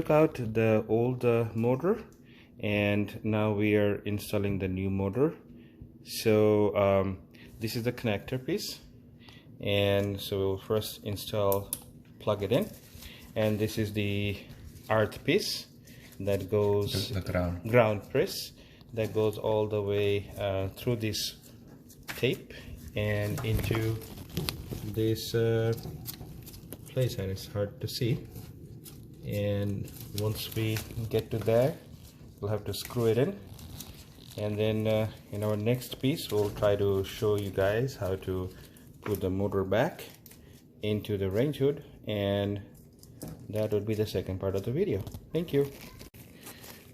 Took out the old motor, and now we are installing the new motor. So this is the connector piece, and so we'll first plug it in, and this is the earth piece that goes, the ground piece that goes all the way through this tape and into this place, and it's hard to see. And once we get to there, we'll have to screw it in, and then in our next piece we'll try to show you guys how to put the motor back into the range hood, and that would be the second part of the video. Thank you.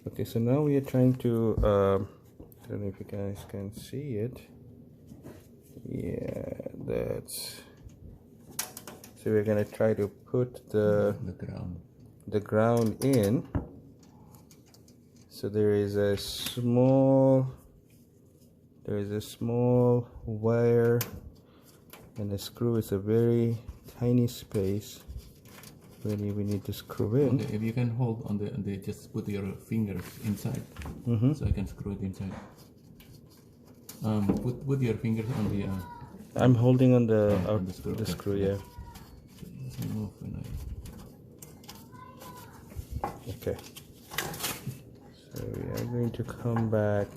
Okay, so now we are trying to I don't know if you guys can see it. Yeah, that's, so we're gonna try to put the ground in. So there is a small wire, and the screw is a very tiny space where we need to screw in. Okay, if you can hold on the just put your fingers inside, so I can screw it inside. Put your fingers on the I'm holding on the screw. The okay. screw, yeah. Doesn't move when Okay, so we are going to come back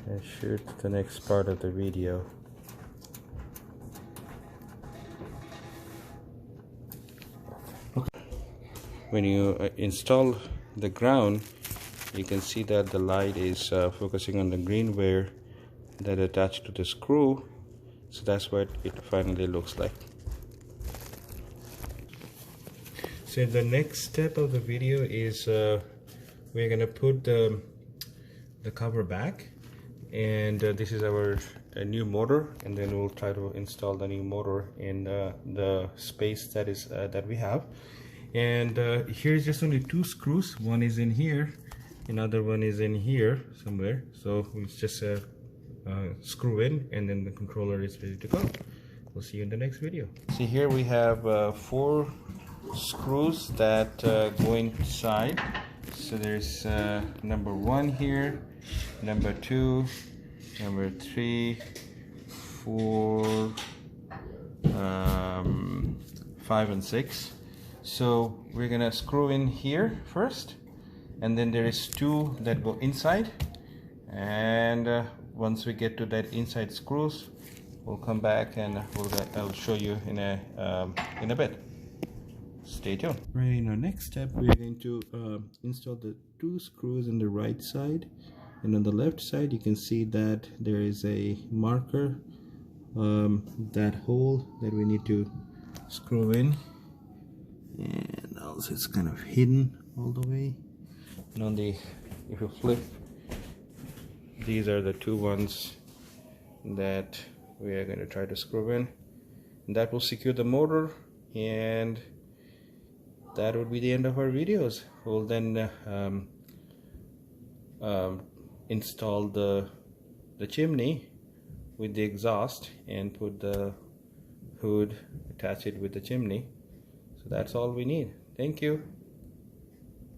and shoot the next part of the video. When you install the ground, you can see that the light is focusing on the green wire that attached to the screw, so that's what it finally looks like. So the next step of the video is we're gonna put the cover back, and this is our new motor, and then we'll try to install the new motor in the space that is that we have. And here's just only two screws. One is in here, another one is in here somewhere. So we'll just screw in, and then the controller is ready to go. We'll see you in the next video. See, here we have 4 screws that go inside. So there's number 1 here, number 2, number 3, 4, 5 and 6. So we're gonna screw in here first, and then there is 2 that go inside, and once we get to that inside screws, we'll come back and I'll show you in a bit. Stay tuned. Right, in our next step, we're going to install the 2 screws on the right side, and on the left side you can see that there is a marker, that hole that we need to screw in, and also it's kind of hidden all the way. And on the, if you flip, these are the 2 ones that we are going to try to screw in, and that will secure the motor, and that would be the end of our videos. We'll then install the chimney with the exhaust and put the hood, attach it with the chimney. So that's all we need. Thank you.